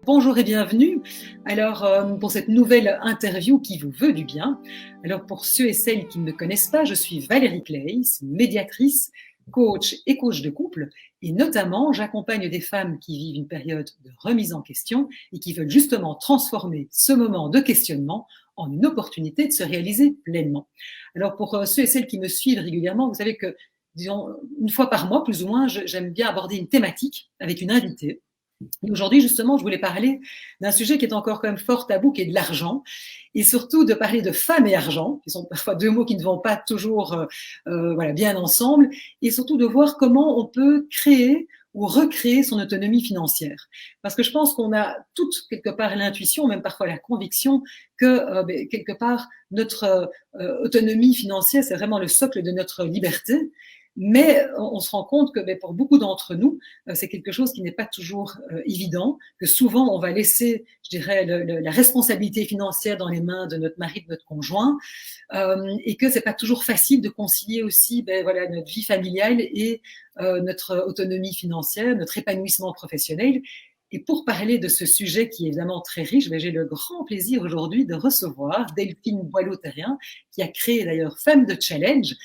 Bonjour et bienvenue. Alors, pour cette nouvelle interview qui vous veut du bien. Alors, pour ceux et celles qui ne me connaissent pas, je suis Valérie Claes, médiatrice, coach et coach de couple. Et notamment, j'accompagne des femmes qui vivent une période de remise en question et qui veulent justement transformer ce moment de questionnement en une opportunité de se réaliser pleinement. Alors, pour ceux et celles qui me suivent régulièrement, vous savez que, disons, une fois par mois, plus ou moins, j'aime bien aborder une thématique avec une invitée. Et aujourd'hui, justement, je voulais parler d'un sujet qui est encore quand même fort tabou, qui est de l'argent, et surtout de parler de femmes et argent, qui sont parfois deux mots qui ne vont pas toujours bien ensemble, et surtout de voir comment on peut créer ou recréer son autonomie financière. Parce que je pense qu'on a toutes quelque part l'intuition, même parfois la conviction, que quelque part notre autonomie financière, c'est vraiment le socle de notre liberté. Mais on se rend compte que pour beaucoup d'entre nous, c'est quelque chose qui n'est pas toujours évident, que souvent on va laisser, je dirais, la responsabilité financière dans les mains de notre mari, de notre conjoint, et que c'est pas toujours facile de concilier aussi notre vie familiale et notre autonomie financière, notre épanouissement professionnel. Et pour parler de ce sujet qui est évidemment très riche, j'ai le grand plaisir aujourd'hui de recevoir Delphine Boileau-Terrien, qui a créé d'ailleurs Femmes de Challenge,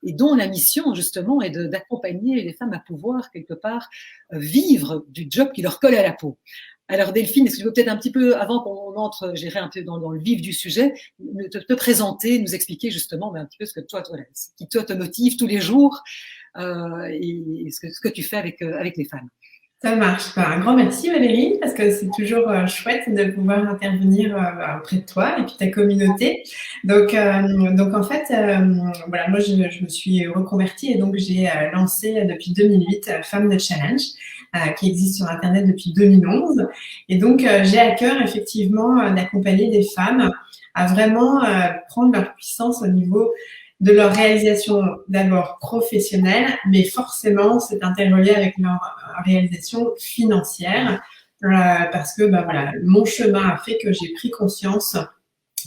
et dont la mission, justement, est d'accompagner les femmes à pouvoir, quelque part, vivre du job qui leur colle à la peau. Alors, Delphine, est-ce que tu peux peut-être un petit peu, avant qu'on entre, je dirais, un peu dans le vif du sujet, te présenter, nous expliquer, justement, un petit peu ce que toi, ce qui toi te motive tous les jours et ce que tu fais avec les femmes. Ça marche. Un grand merci Valérie, parce que c'est toujours chouette de pouvoir intervenir auprès de toi et puis ta communauté. Donc en fait, voilà, moi je me suis reconvertie et donc j'ai lancé depuis 2008 Femmes de Challenge, qui existe sur Internet depuis 2011. Et donc j'ai à cœur effectivement d'accompagner des femmes à vraiment prendre leur puissance au niveau de leur réalisation d'abord professionnelle, mais forcément c'est interrelié avec leur réalisation financière, parce que voilà, mon chemin a fait que j'ai pris conscience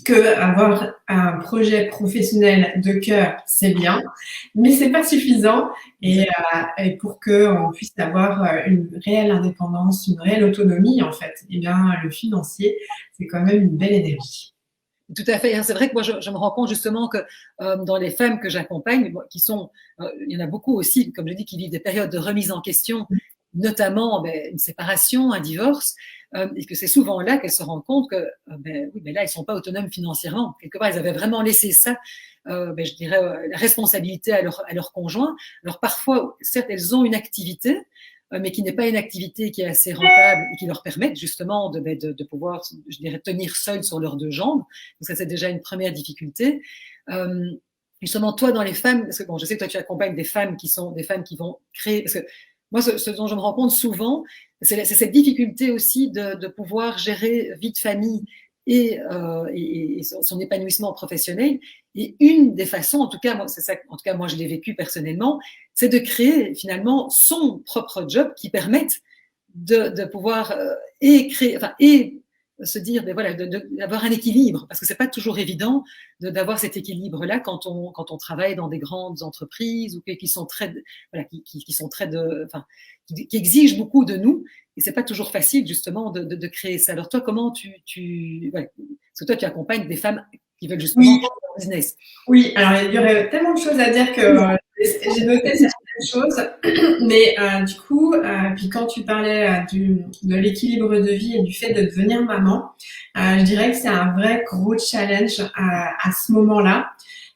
que avoir un projet professionnel de cœur, c'est bien, mais c'est pas suffisant, et pour que on puisse avoir une réelle indépendance, une réelle autonomie en fait, et bien le financier, c'est quand même une belle énergie. Tout à fait. C'est vrai que moi, je me rends compte justement que dans les femmes que j'accompagne, qui sont, il y en a beaucoup aussi, comme je dis, qui vivent des périodes de remise en question, notamment une séparation, un divorce, et que c'est souvent là qu'elles se rendent compte que là, elles sont pas autonomes financièrement. Quelque part, elles avaient vraiment laissé ça, je dirais, la responsabilité à leur conjoint. Alors parfois, certes, elles ont une activité, mais qui n'est pas une activité qui est assez rentable et qui leur permette justement de pouvoir, je dirais, tenir seules sur leurs deux jambes. Donc ça, c'est déjà une première difficulté. Justement, toi, dans les femmes, parce que bon, je sais que toi, tu accompagnes des femmes qui sont des femmes qui vont créer, parce que moi, ce dont je me rends compte souvent, c'est cette difficulté aussi de pouvoir gérer vie de famille et son épanouissement professionnel. Et une des façons, en tout cas, c'est ça, en tout cas, moi, je l'ai vécu personnellement, c'est de créer finalement son propre job qui permette de pouvoir et se dire, d'avoir un équilibre, parce que c'est pas toujours évident d'avoir cet équilibre-là quand on travaille dans des grandes entreprises ou qui sont très, qui sont très qui exigent beaucoup de nous, et c'est pas toujours facile justement de créer ça. Alors toi, comment parce que toi tu accompagnes des femmes qui veulent justement créer leur business. Oui, alors il y aurait tellement de choses à dire que j'ai noté certaines choses, mais du coup, puis quand tu parlais de l'équilibre de vie et du fait de devenir maman, je dirais que c'est un vrai gros challenge à ce moment-là,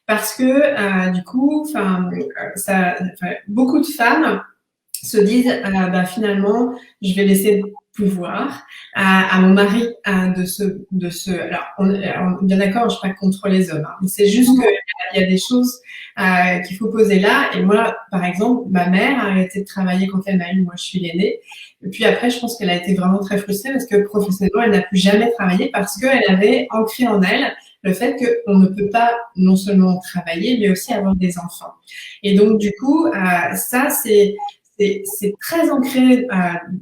parce que du coup, beaucoup de femmes se disent finalement, je vais laisser le pouvoir à mon mari alors on est bien d'accord, je suis pas contre les hommes, mais c'est juste qu'il y a des choses qu'il faut poser là. Et moi, par exemple, ma mère a arrêté de travailler quand elle m'a eu, moi je suis l'aînée, et puis après je pense qu'elle a été vraiment très frustrée parce que professionnellement elle n'a plus jamais travaillé, parce qu'elle avait ancré en elle le fait qu'on ne peut pas non seulement travailler mais aussi avoir des enfants. Et donc du coup ça c'est très ancré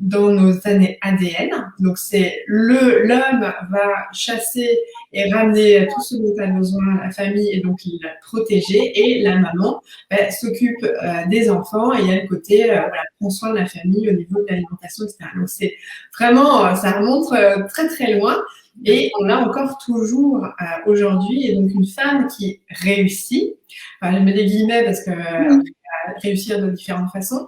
dans nos années ADN. Donc, l'homme va chasser et ramener tout ce dont a besoin la famille et donc il va protéger. Et la maman s'occupe des enfants et il y a le côté, prend soin de la famille au niveau de l'alimentation, etc. Donc, c'est vraiment, ça remonte très, très loin. Et on l'a encore toujours aujourd'hui. Et donc, une femme qui réussit, je mets des guillemets parce que réussir de différentes façons,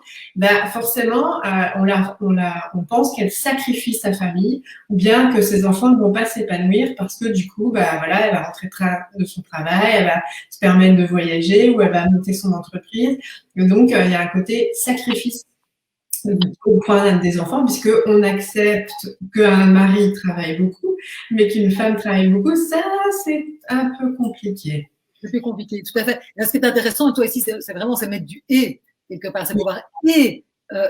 forcément, on pense qu'elle sacrifie sa famille ou bien que ses enfants ne vont pas s'épanouir parce que du coup, elle va rentrer de son travail, elle va se permettre de voyager ou elle va monter son entreprise. Et donc, il y a un côté sacrifice au point des enfants, puisqu'on accepte qu'un mari travaille beaucoup, mais qu'une femme travaille beaucoup, ça, c'est un peu compliqué. C'est plus compliqué, tout à fait. Là, ce qui est intéressant, toi ici, c'est vraiment mettre du « et » quelque part, c'est pouvoir et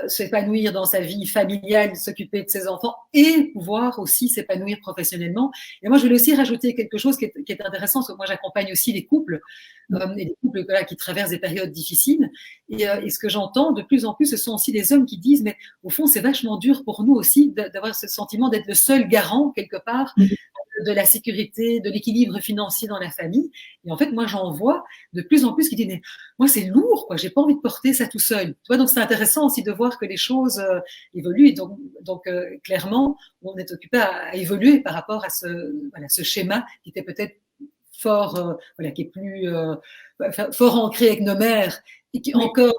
s'épanouir dans sa vie familiale, s'occuper de ses enfants et pouvoir aussi s'épanouir professionnellement. Et moi, je voulais aussi rajouter quelque chose qui est intéressant, parce que moi, j'accompagne aussi les couples, et les couples qui traversent des périodes difficiles. Et ce que j'entends de plus en plus, ce sont aussi des hommes qui disent, mais au fond, c'est vachement dur pour nous aussi d'avoir ce sentiment d'être le seul garant, quelque part, de la sécurité, de l'équilibre financier dans la famille. Et en fait, moi, j'en vois de plus en plus qui disent, mais moi, c'est lourd, quoi. J'ai pas envie de porter ça tout seul. Tu vois, donc c'est intéressant aussi de voir que les choses évoluent. Donc clairement, on est occupé à évoluer par rapport à ce schéma qui était peut-être fort, qui est plus fort ancré avec nos mères. Et qui, encore,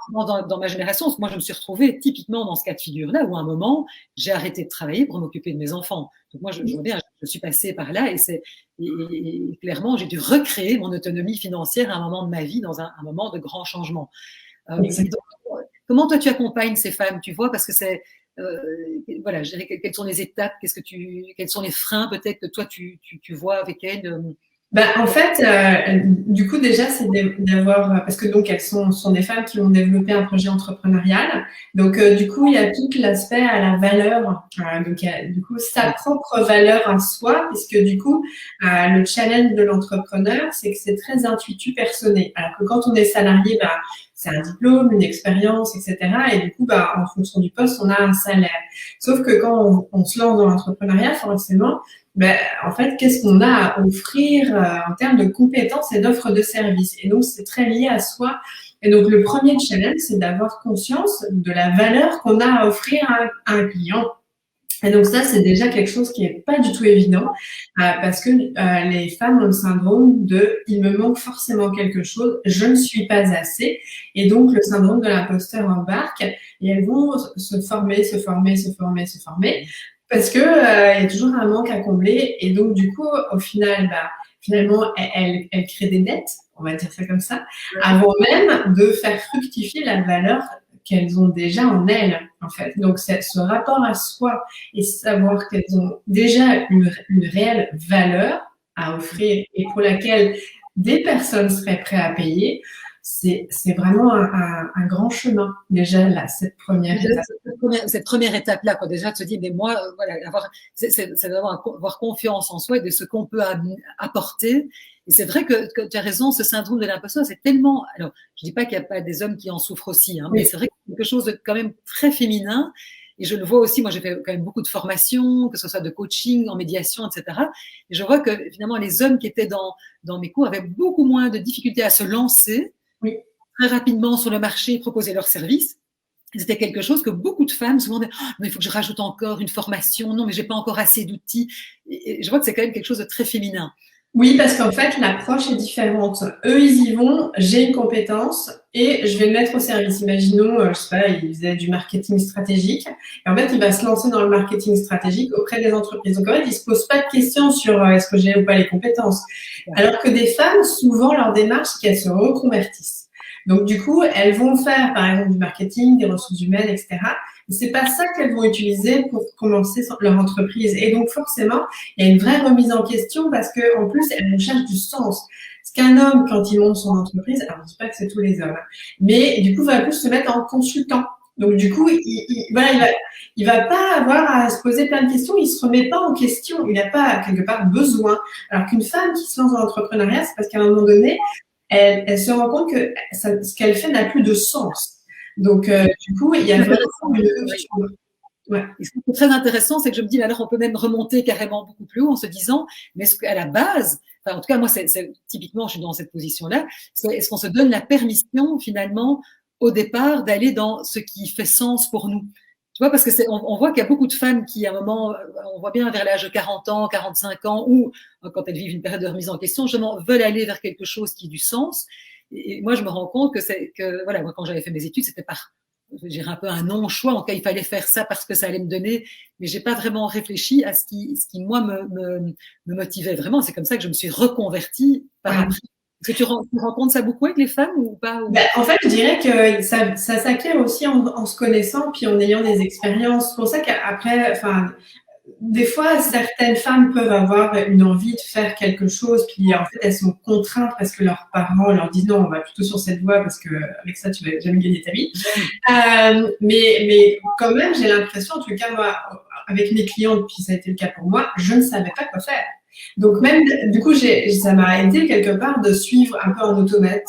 dans ma génération, moi, je me suis retrouvée typiquement dans ce cas de figure-là, où à un moment, j'ai arrêté de travailler pour m'occuper de mes enfants. Donc moi, je suis passée par là et clairement, j'ai dû recréer mon autonomie financière à un moment de ma vie, dans un moment de grand changement. Donc, comment toi, tu accompagnes ces femmes, tu vois, parce que c'est... je dirais, quelles sont les étapes, quels sont les freins peut-être que toi, tu vois avec elles en fait, du coup, déjà, c'est d'avoir, parce que donc elles sont des femmes qui ont développé un projet entrepreneurial. Donc, du coup, il y a tout l'aspect à la valeur. Donc, il y a, du coup, sa propre valeur à soi, puisque du coup, le challenge de l'entrepreneur, c'est que c'est très intuitu personné. Alors que quand on est salarié, c'est un diplôme, une expérience, etc. Et du coup, en fonction du poste, on a un salaire. Sauf que quand on se lance dans l'entrepreneuriat, forcément, en fait, qu'est-ce qu'on a à offrir en termes de compétences et d'offres de services? Et donc, c'est très lié à soi. Et donc, le premier challenge, c'est d'avoir conscience de la valeur qu'on a à offrir à un client. Et donc, ça, c'est déjà quelque chose qui est pas du tout évident parce que les femmes ont le syndrome de « il me manque forcément quelque chose, je ne suis pas assez ». Et donc, le syndrome de l'imposteur embarque et elles vont se former parce que il y a toujours un manque à combler et donc du coup au final finalement elle crée des dettes, on va dire ça comme ça, avant même de faire fructifier la valeur qu'elles ont déjà en elles en fait. Donc c'est ce rapport à soi et savoir qu'elles ont déjà une réelle valeur à offrir et pour laquelle des personnes seraient prêtes à payer. C'est vraiment un grand chemin, déjà, là, cette première étape. Cette première étape-là, quoi, déjà, de se dire, mais moi, c'est d'avoir confiance en soi et de ce qu'on peut apporter. Et c'est vrai que tu as raison, ce syndrome de l'imposteur, c'est tellement, alors, je dis pas qu'il n'y a pas des hommes qui en souffrent aussi, mais c'est vrai que c'est quelque chose de quand même très féminin. Et je le vois aussi, moi j'ai fait quand même beaucoup de formations, que ce soit de coaching, en médiation, etc. Et je vois que finalement les hommes qui étaient dans mes cours avaient beaucoup moins de difficultés à se lancer très rapidement sur le marché, proposer leurs services. C'était quelque chose que beaucoup de femmes se demandaient, mais il faut que je rajoute encore une formation, non mais j'ai pas encore assez d'outils. Et je vois que c'est quand même quelque chose de très féminin. Oui, parce qu'en fait, l'approche est différente. Eux, ils y vont, j'ai une compétence et je vais le mettre au service. Imaginons, je sais pas, ils faisaient du marketing stratégique. Et en fait, il va se lancer dans le marketing stratégique auprès des entreprises. Donc, en fait, ils se posent pas de questions sur est-ce que j'ai ou pas les compétences. Alors que des femmes, souvent, leur démarche, c'est qu'elles se reconvertissent. Donc, du coup, elles vont faire, par exemple, du marketing, des ressources humaines, etc. Mais c'est pas ça qu'elles vont utiliser pour commencer leur entreprise. Et donc, forcément, il y a une vraie remise en question parce que, en plus, elles recherchent du sens. Parce qu'un homme, quand il monte son entreprise, alors je dis pas que c'est tous les hommes, mais du coup, va plus se mettre en consultant. Donc, du coup, il va pas avoir à se poser plein de questions. Il se remet pas en question. Il n'a pas, quelque part, besoin. Alors qu'une femme qui se lance dans l'entrepreneuriat, c'est parce qu'à un moment donné, elle se rend compte que ce qu'elle fait n'a plus de sens. Donc, du coup, il y a vraiment une rupture. Ouais. Et ce qui est très intéressant, c'est que je me dis, alors on peut même remonter carrément beaucoup plus haut en se disant, mais est-ce qu'à la base, enfin, en tout cas, moi, typiquement, je suis dans cette position-là, est-ce qu'on se donne la permission, finalement, au départ, d'aller dans ce qui fait sens pour nous? Tu vois, parce que on voit qu'il y a beaucoup de femmes qui, à un moment, on voit bien vers l'âge de 40 ans, 45 ans, ou quand elles vivent une période de remise en question, justement, veulent aller vers quelque chose qui a du sens. Et moi, je me rends compte que voilà, moi, quand j'avais fait mes études, c'était j'ai un peu un non-choix. En tout cas, il fallait faire ça parce que ça allait me donner, mais j'ai pas vraiment réfléchi à ce qui moi, me motivait vraiment. C'est comme ça que je me suis reconvertie par après. Est-ce que tu rencontres ça beaucoup avec les femmes ou pas? En fait, je dirais que ça s'acquiert aussi en se connaissant puis en ayant des expériences. C'est pour ça qu'après, enfin, des fois, certaines femmes peuvent avoir une envie de faire quelque chose, puis en fait, elles sont contraintes parce que leurs parents leur disent non, on va plutôt sur cette voie parce que avec ça, tu vas jamais gagner ta vie. Mais quand même, j'ai l'impression, en tout cas, moi, avec mes clientes, puis ça a été le cas pour moi, je ne savais pas quoi faire. Donc même, du coup, ça m'a aidé quelque part de suivre un peu en automate.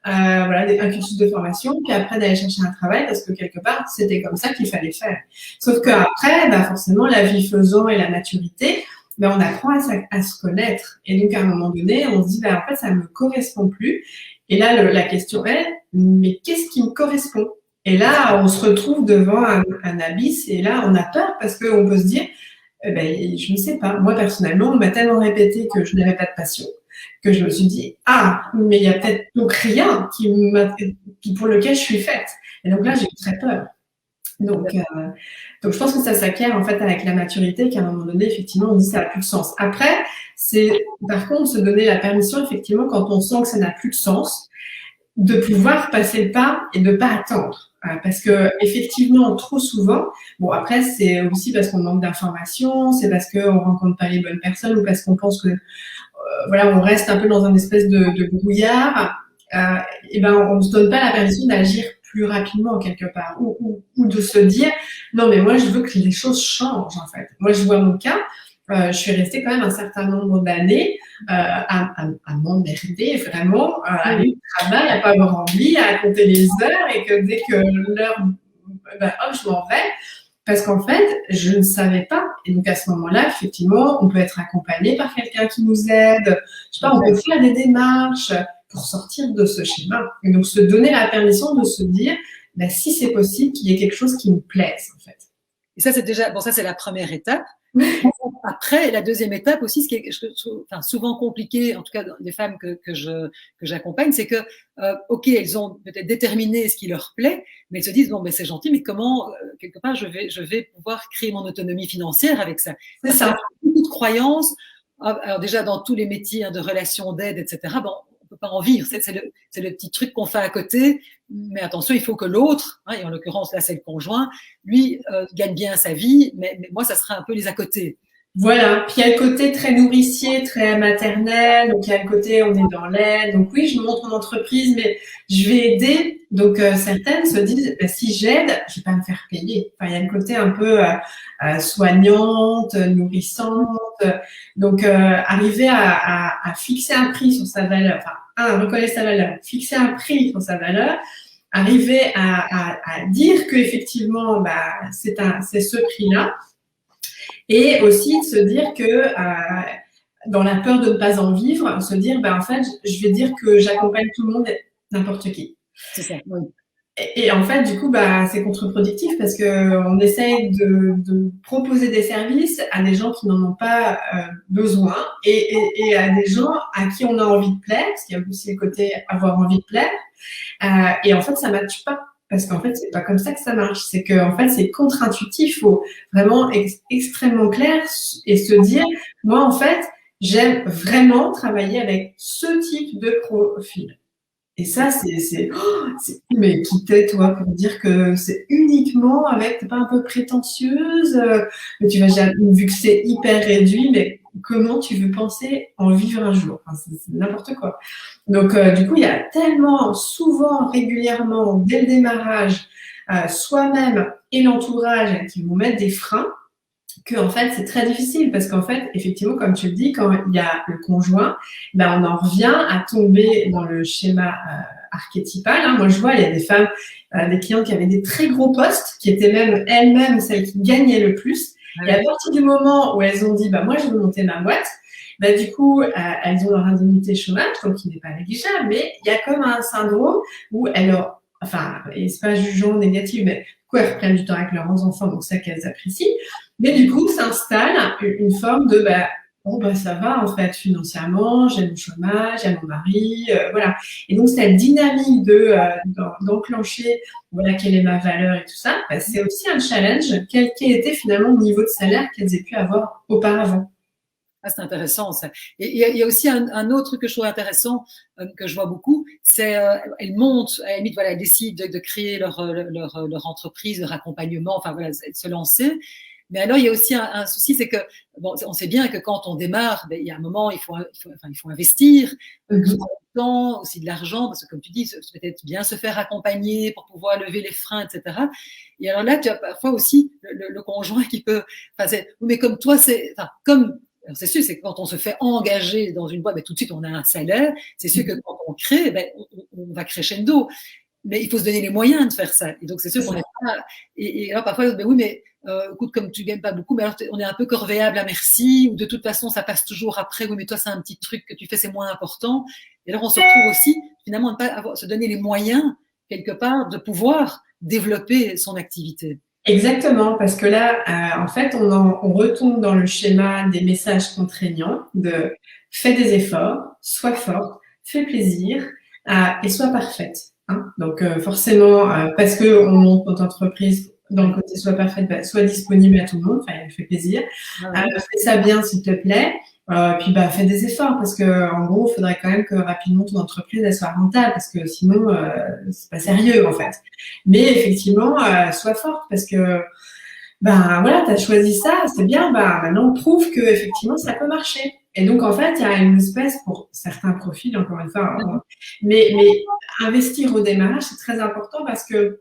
Voilà, un cursus de formation, puis après d'aller chercher un travail parce que quelque part, c'était comme ça qu'il fallait faire. Sauf qu'après, forcément, la vie faisant et la maturité, on apprend à se connaître. Et donc, à un moment donné, on se dit, en fait, ça ne me correspond plus. Et là, la question est, mais qu'est-ce qui me correspond? Et là, on se retrouve devant un abysse et là, on a peur parce qu'on peut se dire, je ne sais pas. Moi, personnellement, on m'a tellement répété que je n'avais pas de passion que je me suis dit, mais il y a peut-être donc rien pour lequel je suis faite. Et donc là, j'ai eu très peur. Donc je pense que ça s'acquiert en fait avec la maturité, qu'à un moment donné, effectivement, on dit ça n'a plus de sens. Après, c'est par contre se donner la permission, effectivement, quand on sent que ça n'a plus de sens, de pouvoir passer le pas et de ne pas attendre. Parce que effectivement, trop souvent, bon après c'est aussi parce qu'on manque d'informations, c'est parce qu'on rencontre pas les bonnes personnes ou parce qu'on pense que voilà, on reste un peu dans un espèce de brouillard. On se donne pas la permission d'agir plus rapidement quelque part ou de se dire non mais moi je veux que les choses changent en fait. Moi je vois mon cas. Je suis restée quand même un certain nombre d'années à m'emmerder vraiment, à aller au travail, à pas avoir envie, à compter les heures et que dès que l'heure, hop, je m'en vais. Parce qu'en fait, je ne savais pas. Et donc, à ce moment-là, effectivement, on peut être accompagné par quelqu'un qui nous aide. Je sais pas, on peut faire des démarches pour sortir de ce schéma. Et donc, se donner la permission de se dire, si c'est possible, qu'il y ait quelque chose qui me plaise, en fait. Et ça, c'est déjà, bon, ça, c'est la première étape. Après, la deuxième étape aussi, ce qui est souvent compliqué, en tout cas des femmes que j'accompagne, c'est que, ok, elles ont peut-être déterminé ce qui leur plaît, mais elles se disent, bon, c'est gentil, mais comment, quelque part, je vais pouvoir créer mon autonomie financière avec ça. C'est ça. Beaucoup de croyances. Alors déjà, dans tous les métiers de relations d'aide, etc., on peut pas en vivre. C'est le petit truc qu'on fait à côté. Mais attention, il faut que l'autre, et en l'occurrence, là, c'est le conjoint, lui, gagne bien sa vie, mais moi, ça serait un peu les à côté. Voilà. Puis il y a le côté très nourricier, très maternel. Donc il y a le côté on est dans l'aide. Donc oui, je monte mon entreprise, mais je vais aider. Donc certaines se disent si j'aide, je vais pas me faire payer. Enfin il y a le côté un peu soignante, nourrissante. Donc arriver à fixer un prix sur sa valeur. Enfin reconnaître sa valeur, fixer un prix sur sa valeur. Arriver à dire que effectivement c'est ce prix-là. Et aussi de se dire que dans la peur de ne pas en vivre, se dire en fait, je vais dire que j'accompagne tout le monde, n'importe qui. C'est ça, oui. Et en fait, du coup, c'est contre-productif parce que on essaye de proposer des services à des gens qui n'en ont pas besoin et à des gens à qui on a envie de plaire, parce qu'il y a aussi le côté avoir envie de plaire. Et en fait, ça ne matche pas. Parce qu'en fait, c'est pas comme ça que ça marche. C'est que, en fait, c'est contre-intuitif. Il faut vraiment être extrêmement clair et se dire, moi, en fait, j'aime vraiment travailler avec ce type de profil. Et ça, mais qui t'es, toi, pour dire que c'est uniquement avec, t'es pas un peu prétentieuse, mais tu vas jamais, vu que c'est hyper réduit, mais comment tu veux penser en vivre un jour? Enfin, c'est n'importe quoi. Donc, du coup, il y a tellement, souvent, régulièrement, dès le démarrage, soi-même et l'entourage qui vont mettre des freins, que en fait c'est très difficile parce qu'en fait effectivement comme tu le dis quand il y a le conjoint on en revient à tomber dans le schéma archétypale. Hein. Moi, je vois, il y a des femmes, des clientes qui avaient des très gros postes, qui étaient même elles-mêmes celles qui gagnaient le plus. Et à partir du moment où elles ont dit, moi, je veux monter ma boîte, du coup, elles ont leur indemnité chômage, donc qui n'est pas négligeable, mais il y a comme un syndrome où elles, et c'est pas jugeant négatif, mais du coup, elles reprennent du temps avec leurs enfants, donc ça qu'elles apprécient. Mais du coup, s'installe une forme de, ça va, en fait, financièrement, j'ai mon chômage, j'ai mon mari, voilà. Et donc, cette dynamique d'enclencher, voilà, quelle est ma valeur et tout ça, c'est aussi un challenge, quel était finalement le niveau de salaire qu'elles aient pu avoir auparavant. Ah, c'est intéressant ça. Et il y a aussi un autre truc que je trouve intéressant, que je vois beaucoup, c'est elles montent, à la limite, voilà, elles décident de créer leur entreprise, leur accompagnement, enfin voilà, de se lancer. Mais alors il y a aussi un souci, c'est que on sait bien que quand on démarre, il y a un moment il faut investir, du temps, aussi de l'argent, parce que comme tu dis, peut-être bien se faire accompagner pour pouvoir lever les freins, etc. Et alors là, tu as parfois aussi le conjoint qui peut, mais comme toi, c'est sûr, c'est que quand on se fait engager dans une boîte, tout de suite on a un salaire. C'est sûr que quand on crée, on va crescendo. Mais il faut se donner les moyens de faire ça. Et donc c'est sûr qu'on n'est pas. Et alors parfois, oui, mais écoute, comme tu gagnes pas beaucoup, mais alors on est un peu corvéable à merci, ou de toute façon ça passe toujours après. Oui, mais toi c'est un petit truc que tu fais, c'est moins important. Et alors on se retrouve aussi finalement à ne pas se donner les moyens quelque part de pouvoir développer son activité. Exactement, parce que là, en fait, on retombe dans le schéma des messages contraignants de fais des efforts, sois forte, fais plaisir et sois parfaite. Hein. Donc forcément, parce que on monte notre entreprise dans le côté sois parfaite, sois disponible à tout le monde, elle fait plaisir. Fais ça bien, s'il te plaît. Puis fais des efforts parce que en gros, il faudrait quand même que rapidement ton entreprise elle soit rentable parce que sinon c'est pas sérieux en fait. Mais effectivement, sois forte parce que voilà, tu as choisi ça, c'est bien, maintenant on prouve que effectivement ça peut marcher. Et donc en fait, il y a une espèce pour certains profils encore une fois, mais investir au démarrage c'est très important parce que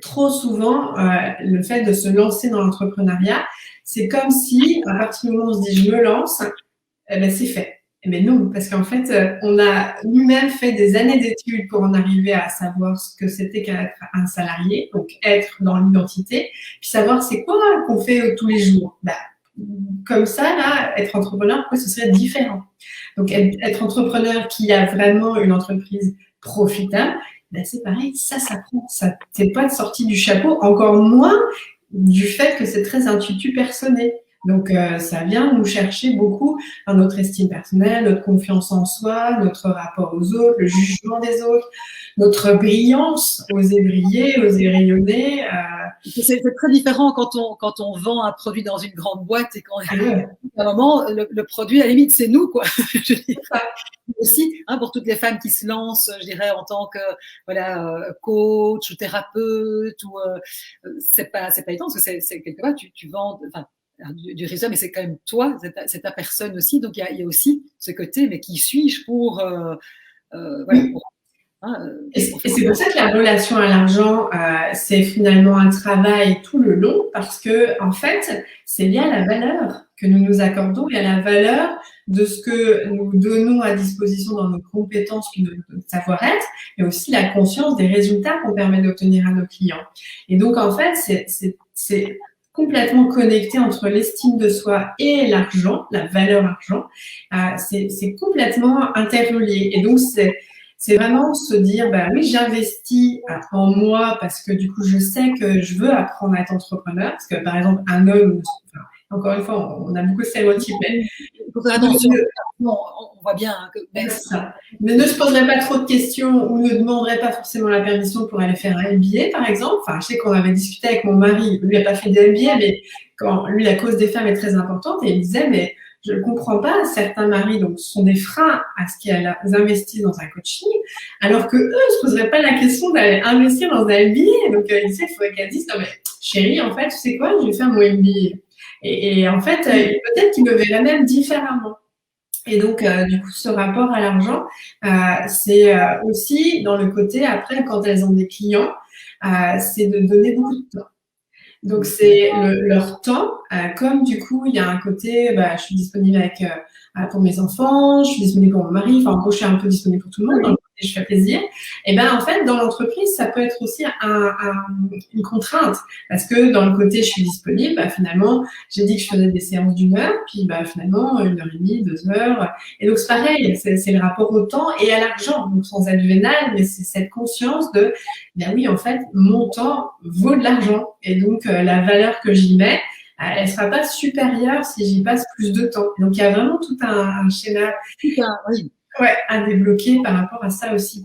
trop souvent, le fait de se lancer dans l'entrepreneuriat, c'est comme si, à partir du moment où on se dit je me lance, c'est fait. Mais non, parce qu'en fait, on a nous-mêmes fait des années d'études pour en arriver à savoir ce que c'était qu'être un salarié, donc être dans l'identité, puis savoir c'est quoi qu'on fait tous les jours. Comme ça, là, être entrepreneur, pourquoi ce serait différent? Donc, être entrepreneur qui a vraiment une entreprise profitable, c'est pareil, ça s'apprend. Ça, c'est pas de sortie du chapeau, encore moins du fait que c'est très intuitu personnel. Donc, ça vient nous chercher beaucoup dans notre estime personnelle, notre confiance en soi, notre rapport aux autres, le jugement des autres, notre brillance, oser briller, oser rayonner. C'est très différent quand on vend un produit dans une grande boîte et qu'à un moment, le produit, à la limite, c'est nous, quoi. Je veux dire. Aussi, pour toutes les femmes qui se lancent, je dirais, en tant que coach ou thérapeute, ou c'est pas évident parce que c'est quelque part tu vends, du réseau, mais c'est quand même toi, c'est ta personne aussi. Donc il y a aussi ce côté, mais qui suis-je pour et c'est pour ça que la relation à l'argent, c'est finalement un travail tout le long parce que en fait, c'est lié à la valeur que nous nous accordons et à la valeur de ce que nous donnons à disposition dans nos compétences puis notre savoir-être, mais aussi la conscience des résultats qu'on permet d'obtenir à nos clients. Et donc en fait, c'est complètement connecté entre l'estime de soi et l'argent, la valeur argent. C'est complètement interrelié. Et donc c'est vraiment se dire, oui, j'investis en moi parce que du coup, je sais que je veux apprendre à être entrepreneur. Parce que par exemple, un homme, encore une fois, on a beaucoup de stéréotypes, mais il faut faire attention. On voit bien que ça. Mais ne se poserait pas trop de questions ou ne demanderait pas forcément la permission pour aller faire un MBA, par exemple. Je sais qu'on avait discuté avec mon mari, lui n'a pas fait de MBA, mais quand lui, la cause des femmes est très importante, et il disait, mais je ne comprends pas, certains maris donc sont des freins à ce qu'elles investissent dans un coaching, alors que eux ne se poseraient pas la question d'aller investir dans un MBA. Donc, il faudrait qu'elles disent, non mais chérie, en fait, tu sais quoi, je vais faire mon MBA. Et en fait, peut-être qu'ils le verraient même différemment. Et donc, du coup, ce rapport à l'argent, c'est aussi dans le côté, après, quand elles ont des clients, c'est de donner beaucoup de temps. Donc, c'est leur temps, comme du coup, il y a un côté, je suis disponible pour mes enfants, je suis disponible pour mon mari, en gros, je suis un peu disponible pour tout le monde. Donc, et je fais plaisir. Et ben en fait, dans l'entreprise, ça peut être aussi une contrainte parce que dans le côté je suis disponible, bah, finalement, j'ai dit que je faisais des séances d'1 heure, puis bah, finalement 1h30, 2 heures. Et donc c'est pareil, c'est le rapport au temps et à l'argent, donc sans être vénal, mais c'est cette conscience de, ben oui, en fait, mon temps vaut de l'argent et donc la valeur que j'y mets, elle sera pas supérieure si j'y passe plus de temps. Donc, il y a vraiment tout un schéma Oui. à débloquer par rapport à ça aussi.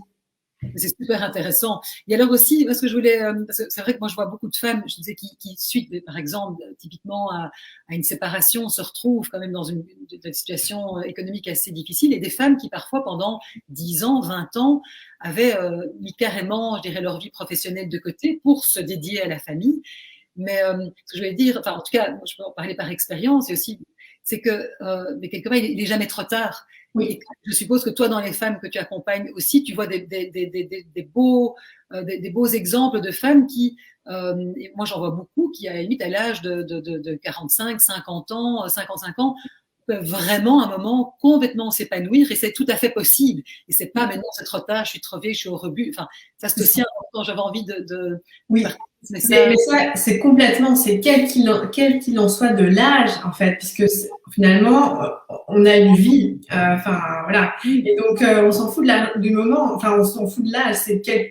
C'est super intéressant. Et alors aussi, parce que je voulais, parce que c'est vrai que moi je vois beaucoup de femmes, je disais, qui suite, par exemple, typiquement à une séparation, se retrouvent quand même dans une situation économique assez difficile, et des femmes qui parfois pendant 10 ans, 20 ans, avaient mis carrément, je dirais, leur vie professionnelle de côté pour se dédier à la famille. Mais ce que je voulais dire, enfin en tout cas, je peux en parler par expérience, et aussi, c'est que, mais quelque part, il est jamais trop tard. Oui. Et je suppose que toi, dans les femmes que tu accompagnes aussi, tu vois des beaux exemples de femmes qui, et moi j'en vois beaucoup, qui à la limite à l'âge de 45, 50 ans, 55 ans, peuvent vraiment à un moment complètement s'épanouir, et c'est tout à fait possible. Et c'est pas maintenant c'est trop tard, je suis trop vieille, je suis au rebut. Enfin, ça c'est aussi important. J'avais envie de oui. Mais ça, c'est complètement, c'est quel qu'il en soit de l'âge, en fait, puisque finalement, on a une vie, enfin, voilà. Et donc, on s'en fout du moment, enfin, on s'en fout de l'âge,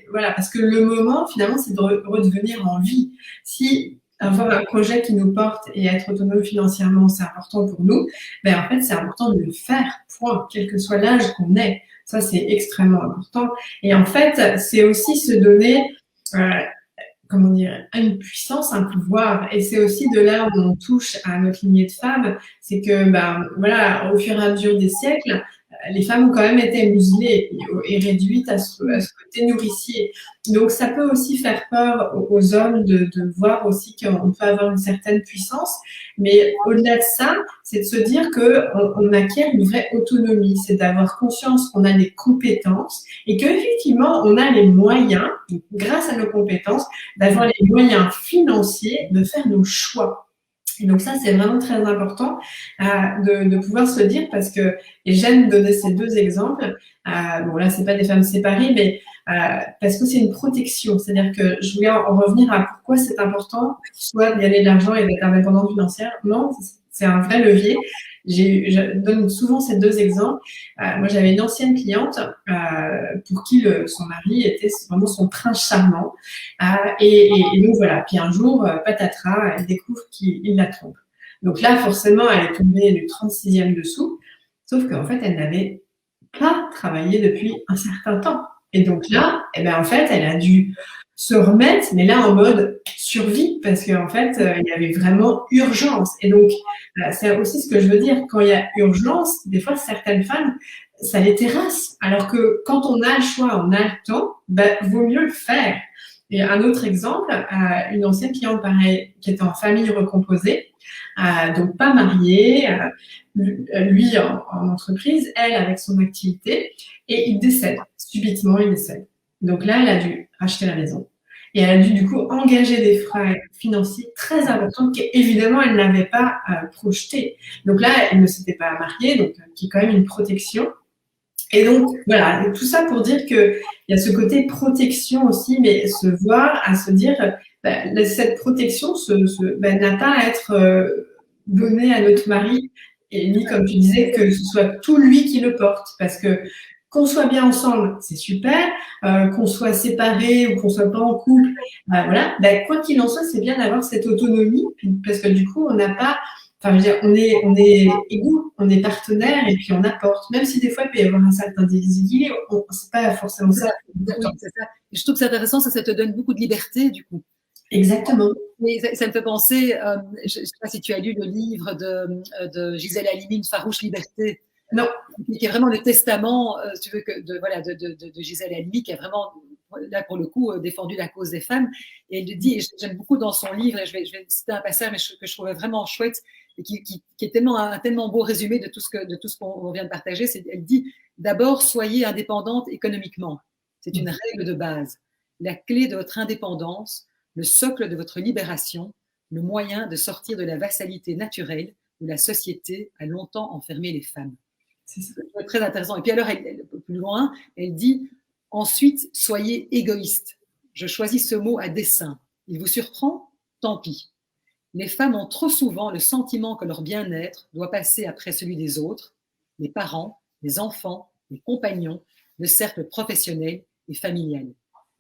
voilà, parce que le moment, finalement, c'est de redevenir en vie. Si avoir un projet qui nous porte et être autonome financièrement, c'est important pour nous, ben, en fait, c'est important de le faire, point, quel que soit l'âge qu'on ait. Ça, c'est extrêmement important. Et en fait, c'est aussi se donner, comment dire, une puissance, un pouvoir. Et c'est aussi de là où on touche à notre lignée de femmes, c'est que, ben, voilà, au fur et à mesure des siècles, les femmes ont quand même été muselées et réduites à ce côté nourricier. Donc, ça peut aussi faire peur aux hommes de voir aussi qu'on peut avoir une certaine puissance. Mais au-delà de ça, c'est de se dire qu'on acquiert une vraie autonomie. C'est d'avoir conscience qu'on a des compétences et qu'effectivement, on a les moyens, grâce à nos compétences, d'avoir les moyens financiers de faire nos choix. Et donc ça, c'est vraiment très important de pouvoir se le dire parce que, et j'aime donner ces 2 exemples, bon là, c'est pas des femmes séparées, mais parce que c'est une protection. C'est-à-dire que je voulais en revenir à pourquoi c'est important, soit de gagner de l'argent et d'être indépendante financièrement. C'est un vrai levier. Je donne souvent ces 2 exemples. Moi, j'avais une ancienne cliente pour qui son mari était vraiment son prince charmant. Et donc, voilà. Puis un jour, patatras, elle découvre qu'il la trompe. Donc là, forcément, elle est tombée du 36e dessous. Sauf qu'en fait, elle n'avait pas travaillé depuis un certain temps. Et donc là, eh ben, en fait, elle a dû se remettre, mais là, en mode survie, parce qu'en fait, il y avait vraiment urgence. Et donc, c'est aussi ce que je veux dire. Quand il y a urgence, des fois, certaines femmes, ça les terrasse. Alors que quand on a le choix, on a le temps, ben, vaut mieux le faire. Et un autre exemple, une ancienne cliente pareil, qui était en famille recomposée, donc pas mariée, lui en entreprise, elle avec son activité, et il décède, subitement il décède. Donc là, elle a dû racheter la maison. Et elle a dû du coup engager des frais financiers très importants qu'évidemment elle n'avait pas projetés. Donc là, elle ne s'était pas mariée, donc qui est quand même une protection. Et donc, voilà, tout ça pour dire qu'il y a ce côté protection aussi, mais se voir, à se dire, cette protection n'a pas à être donnée à notre mari, et ni, comme tu disais, que ce soit tout lui qui le porte. Parce que qu'on soit bien ensemble, c'est super, qu'on soit séparés ou qu'on soit pas en couple, voilà, quoi qu'il en soit, c'est bien d'avoir cette autonomie, parce que du coup, on n'a pas... Enfin, je veux dire, on est égaux, on est partenaires et puis on apporte. Même si des fois, il peut y avoir un certain déséquilibre, c'est pas forcément ça. Oui, c'est ça. Et je trouve que c'est intéressant, ça te donne beaucoup de liberté, du coup. Exactement. Et ça me fait penser, je ne sais pas si tu as lu le livre de Gisèle Halimi, Une farouche liberté. Non. Qui est vraiment le testament, si tu veux, de Gisèle Halimi, qui a vraiment, là pour le coup, défendu la cause des femmes. Et elle le dit, et j'aime beaucoup dans son livre, et je vais citer un passage que je trouvais vraiment chouette, et qui est tellement un tellement beau résumé de tout ce qu'on vient de partager. Elle dit, d'abord, soyez indépendante économiquement. C'est une règle de base. La clé de votre indépendance, le socle de votre libération, le moyen de sortir de la vassalité naturelle où la société a longtemps enfermé les femmes. C'est très intéressant. Et puis alors, plus loin, elle dit, Ensuite, soyez égoïste. Je choisis ce mot à dessein. Il vous surprend? Tant pis. Les femmes ont trop souvent le sentiment que leur bien-être doit passer après celui des autres, les parents, les enfants, les compagnons, le cercle professionnel et familial.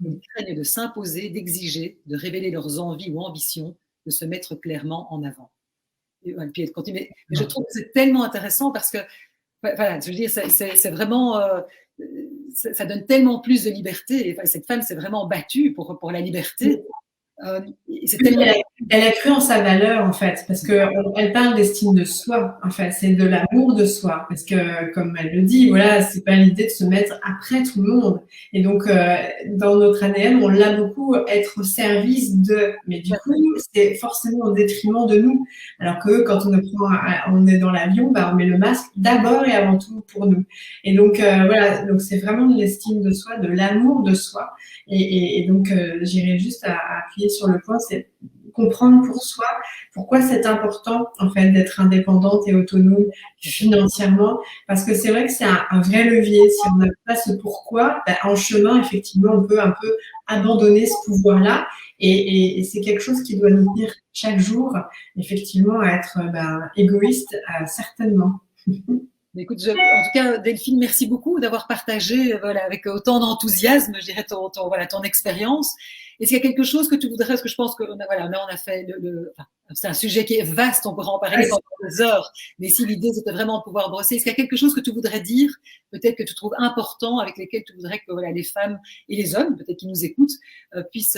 Ils craignent de s'imposer, d'exiger, de révéler leurs envies ou ambitions, de se mettre clairement en avant. Et puis elle continue. Mais je trouve que c'est tellement intéressant parce que, voilà, je veux dire, c'est vraiment, ça donne tellement plus de liberté. Et cette femme s'est vraiment battue pour la liberté. C'est tellement... Elle a cru en sa valeur, en fait, parce qu'elle parle d'estime de soi, en fait, c'est de l'amour de soi, parce que, comme elle le dit, voilà, c'est pas l'idée de se mettre après tout le monde. Et donc, dans notre ADN, on l'a beaucoup, être au service de, mais du coup, c'est forcément au détriment de nous. Alors que quand on est dans l'avion, bah, on met le masque d'abord et avant tout pour nous. Et donc, voilà, donc c'est vraiment de l'estime de soi, de l'amour de soi. Et donc, j'irai juste à appuyer sur le point, c'est comprendre pour soi pourquoi c'est important en fait d'être indépendante et autonome financièrement, parce que c'est vrai que c'est un vrai levier. Si on n'a pas ce pourquoi, ben, en chemin effectivement on peut un peu abandonner ce pouvoir-là, et c'est quelque chose qui doit nous tenir chaque jour effectivement à être égoïste, certainement. Écoute, en tout cas, Delphine, merci beaucoup d'avoir partagé avec autant d'enthousiasme, je dirais, ton expérience. Est-ce qu'il y a quelque chose que tu voudrais, parce que je pense que là, on a fait c'est un sujet qui est vaste, on pourrait en parler pendant des heures, mais si l'idée c'était vraiment de pouvoir brosser, est-ce qu'il y a quelque chose que tu voudrais dire, peut-être que tu trouves important, avec lesquels tu voudrais que les femmes et les hommes, peut-être qui nous écoutent, qu'elles puissent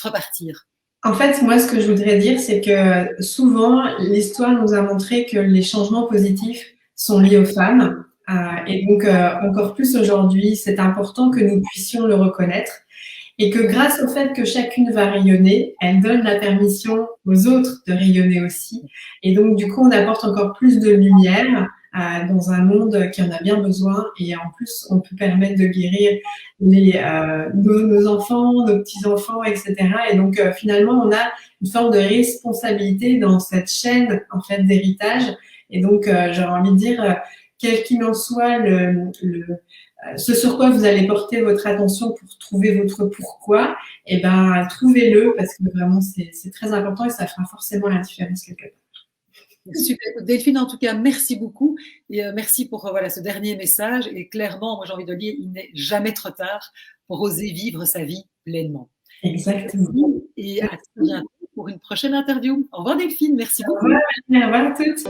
repartir? En fait, moi, ce que je voudrais dire, c'est que souvent, l'histoire nous a montré que les changements positifs sont liés aux femmes. Et donc, encore plus aujourd'hui, c'est important que nous puissions le reconnaître. Et que grâce au fait que chacune va rayonner, elle donne la permission aux autres de rayonner aussi. Et donc, du coup, on apporte encore plus de lumière dans un monde qui en a bien besoin. Et en plus, on peut permettre de guérir nos enfants, nos petits-enfants, etc. Et donc, finalement, on a une forme de responsabilité dans cette chaîne, en fait, d'héritage. Et donc, j'ai envie de dire, quel qu'il en soit ce sur quoi vous allez porter votre attention pour trouver votre pourquoi, et ben trouvez-le, parce que vraiment c'est très important et ça fera forcément la différence quelque part. Super. Delphine, en tout cas, merci beaucoup et merci pour ce dernier message. Et clairement, moi j'ai envie de dire, il n'est jamais trop tard pour oser vivre sa vie pleinement. Exactement. Et à très bientôt pour une prochaine interview. Au revoir Delphine, merci beaucoup. Au revoir à toutes.